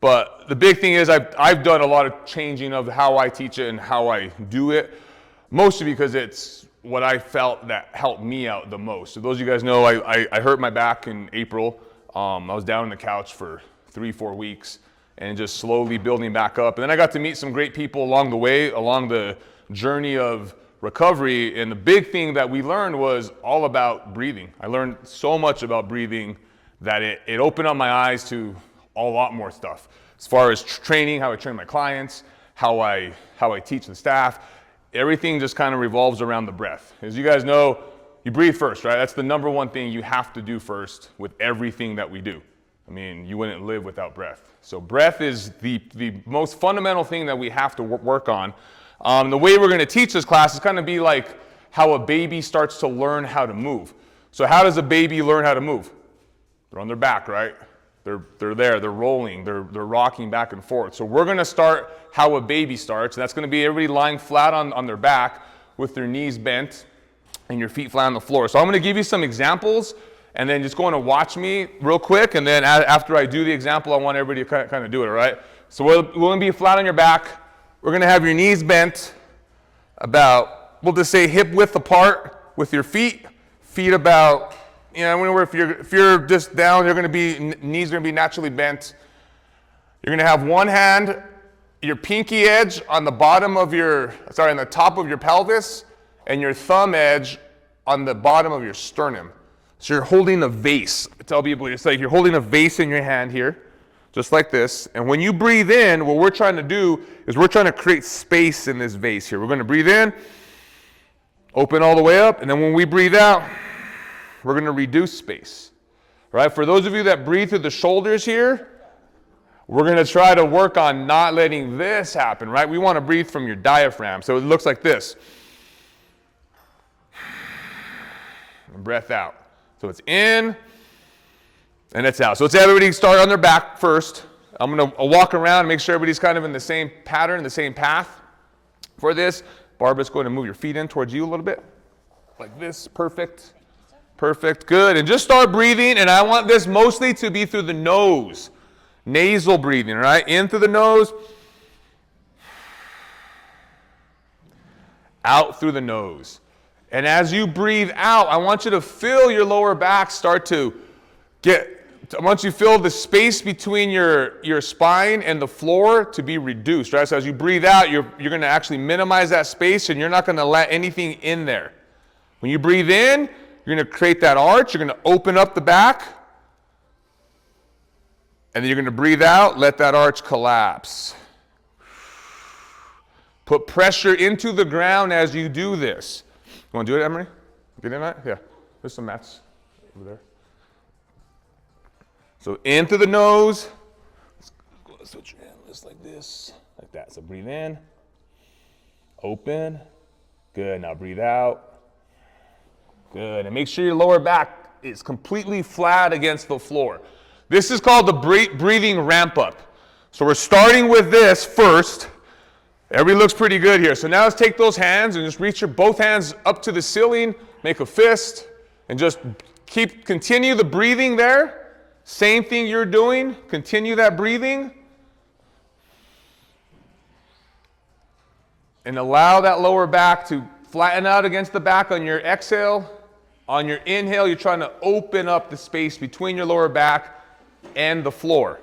But the big thing is I've done a lot of changing of how I teach it and how I do it, mostly because it's what I felt that helped me out the most. So those of you guys know, I hurt my back in April. I was down on the couch for 3-4 weeks and just slowly building back up. And then I got to meet some great people along the way, along the journey of recovery. And the big thing that we learned was all about breathing. I learned so much about breathing that it opened up my eyes to a lot more stuff. As far as training, how I train my clients, how I teach the staff, everything just kind of revolves around the breath. As you guys know, you breathe first, right? That's the number one thing you have to do first with everything that we do. I mean, you wouldn't live without breath. So breath is the most fundamental thing that we have to work on. The way we're going to teach this class is kind of be like how a baby starts to learn how to move. So how does a baby learn how to move? They're on their back, right? They're there, they're rolling, they're rocking back and forth. So we're gonna start how a baby starts, and that's gonna be everybody lying flat on their back with their knees bent and your feet flat on the floor. So I'm gonna give you some examples and then just go and watch me real quick, and then after I do the example, I want everybody to kind of do it, all right? So we're gonna be flat on your back. We're gonna have your knees bent about, we'll just say hip width apart with your feet about, you know, if you're just down, knees are gonna be naturally bent. You're gonna have one hand, your pinky edge on the on the top of your pelvis, and your thumb edge on the bottom of your sternum. So you're holding a vase. I tell people, it's like you're holding a vase in your hand here, just like this. And when you breathe in, what we're trying to do is we're trying to create space in this vase here. We're gonna breathe in, open all the way up, and then when we breathe out, we're going to reduce space. Right? For those of you that breathe through the shoulders here, we're going to try to work on not letting this happen, right? We want to breathe from your diaphragm. So it looks like this. And breath out. So it's in and it's out. So let's have everybody start on their back first. I'm going to walk around and make sure everybody's kind of in the same pattern, the same path for this. Barbara's going to move your feet in towards you a little bit. Like this. Perfect. Perfect, good. And just start breathing, and I want this mostly to be through the nose. Nasal breathing, right? In through the nose, out through the nose. And as you breathe out, I want you to feel your lower back start to I want you to feel the space between your spine and the floor to be reduced, right? So as you breathe out, you're going to actually minimize that space, and you're not going to let anything in there. When you breathe in, you're going to create that arch. You're going to open up the back. And then you're going to breathe out. Let that arch collapse. Put pressure into the ground as you do this. You want to do it, Emery? Get in that? Yeah. There's some mats over there. So in through the nose. Let's switch your hand just like this. Like that. So breathe in. Open. Good. Now breathe out. Good, and make sure your lower back is completely flat against the floor. This is called the breathing ramp up. So we're starting with this first. Everybody looks pretty good here. So now let's take those hands and just reach both hands up to the ceiling, make a fist, and just continue the breathing there. Same thing you're doing, continue that breathing. And allow that lower back to flatten out against the back on your exhale. On your inhale, you're trying to open up the space between your lower back and the floor.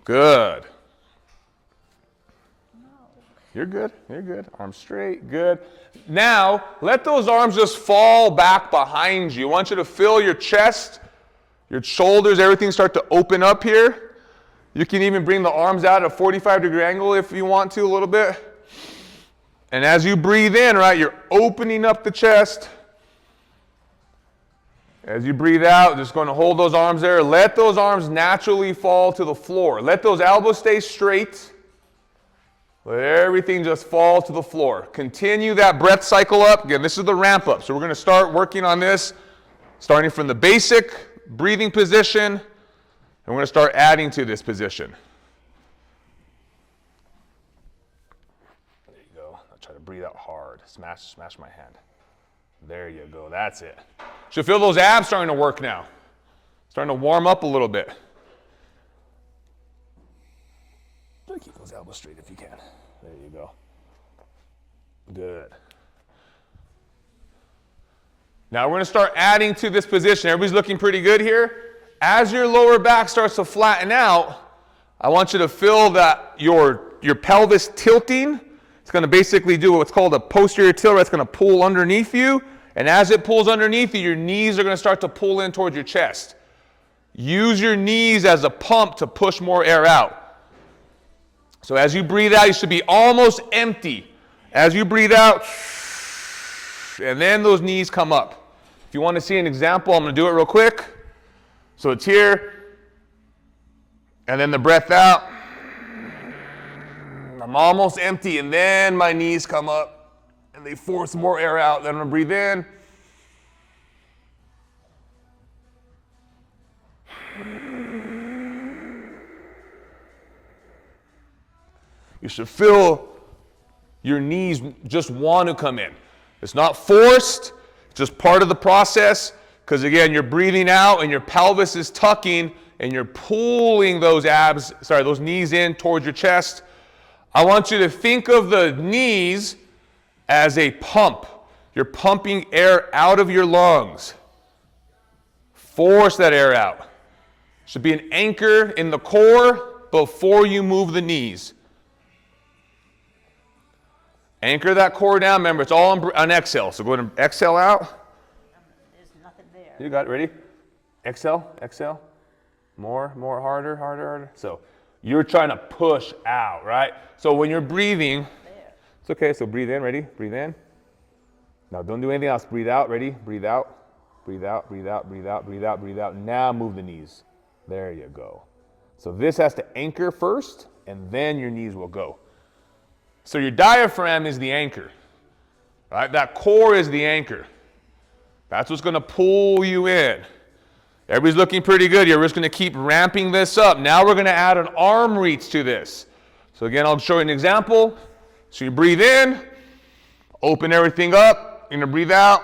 Good. You're good. You're good. Arms straight. Good. Now, let those arms just fall back behind you. I want you to feel your chest, your shoulders, everything start to open up here. You can even bring the arms out at a 45-degree angle if you want to a little bit. And as you breathe in, right, you're opening up the chest. As you breathe out, just going to hold those arms there. Let those arms naturally fall to the floor. Let those elbows stay straight. Let everything just fall to the floor. Continue that breath cycle up. Again, this is the ramp up. So we're going to start working on this, starting from the basic breathing position, and we're going to start adding to this position. Try to breathe out hard. Smash my hand. There you go. That's it. Should feel those abs starting to work now. Starting to warm up a little bit. Try to keep those elbows straight if you can. There you go. Good. Now we're going to start adding to this position. Everybody's looking pretty good here. As your lower back starts to flatten out, I want you to feel that your pelvis tilting. It's going to basically do what's called a posterior tilt. It's going to pull underneath you. And as it pulls underneath you, your knees are going to start to pull in towards your chest. Use your knees as a pump to push more air out. So as you breathe out, you should be almost empty. As you breathe out, and then those knees come up. If you want to see an example, I'm going to do it real quick. So it's here, and then the breath out. I'm almost empty, and then my knees come up, and they force more air out. Then I'm going to breathe in. You should feel your knees just want to come in. It's not forced, it's just part of the process, because again, you're breathing out and your pelvis is tucking and you're pulling those knees in towards your chest. I want you to think of the knees as a pump. You're pumping air out of your lungs. Force that air out. Should be an anchor in the core before you move the knees. Anchor that core down. Remember, it's all on exhale. So go ahead and exhale out. There's nothing there. You got it. Ready? Exhale, exhale. More, harder, harder. So you're trying to push out, right? So when you're breathing, it's okay. So breathe in. Ready? Breathe in. Now don't do anything else. Breathe out. Ready? Breathe out. Breathe out, breathe out, breathe out, breathe out, breathe out. Now move the knees. There you go. So this has to anchor first, and then your knees will go. So your diaphragm is the anchor, right? That core is the anchor. That's what's going to pull you in. Everybody's looking pretty good here. We're just going to keep ramping this up. Now we're going to add an arm reach to this. So again, I'll show you an example. So you breathe in, open everything up. You're going to breathe out.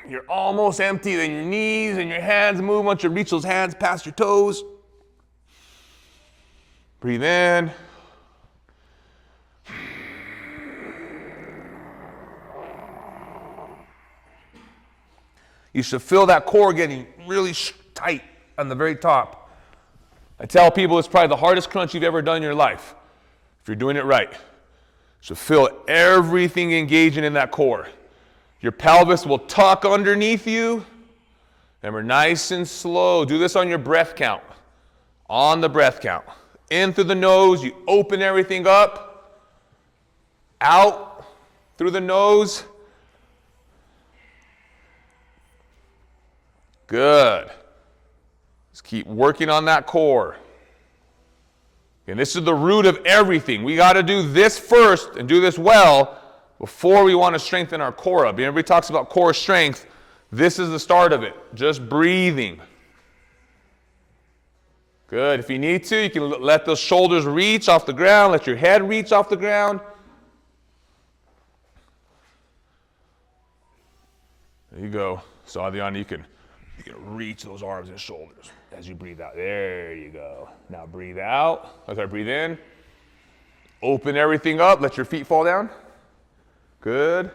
You're almost empty. Then your knees and your hands move. Once you reach those hands past your toes. Breathe in. You should feel that core getting really tight on the very top. I tell people it's probably the hardest crunch you've ever done in your life, if you're doing it right. You should feel everything engaging in that core. Your pelvis will tuck underneath you. Remember, nice and slow. Do this on your breath count. On the breath count. In through the nose, you open everything up. Out through the nose. Good. Just keep working on that core. And this is the root of everything. We got to do this first and do this well before we want to strengthen our core up. Everybody talks about core strength. This is the start of it. Just breathing. Good. If you need to, you can let those shoulders reach off the ground. Let your head reach off the ground. There you go. So Adriana, you can reach those arms and shoulders as you breathe out. There you go. Now breathe out. As I breathe in. Open everything up. Let your feet fall down. Good.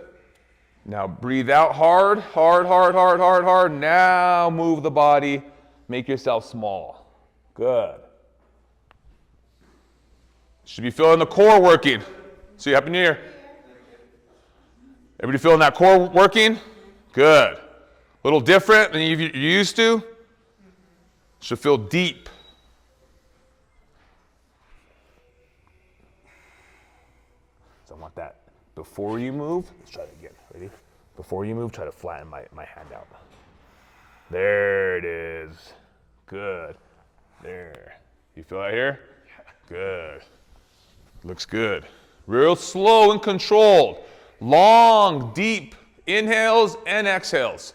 Now breathe out hard, hard, hard, hard, hard, hard. Now move the body. Make yourself small. Good. Should be feeling the core working. See, Happy New Year. Everybody feeling that core working? Good. A little different than you're used to. Should feel deep. So I want that. Before you move, let's try it again. Ready? Before you move, try to flatten my hand out. There it is. Good. There. You feel that here? Good. Looks good. Real slow and controlled. Long, deep inhales and exhales.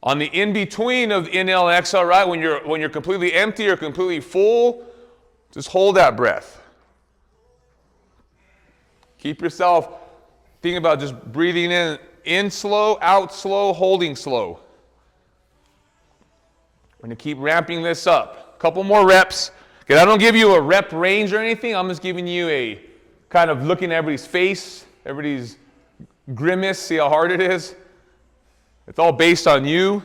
On the in-between of inhale and exhale, right, when you're completely empty or completely full, just hold that breath. Keep yourself thinking about just breathing in slow, out slow, holding slow. We're going to keep ramping this up. A couple more reps. Okay, I don't give you a rep range or anything. I'm just giving you a kind of looking at everybody's face, everybody's grimace, see how hard it is. It's all based on you.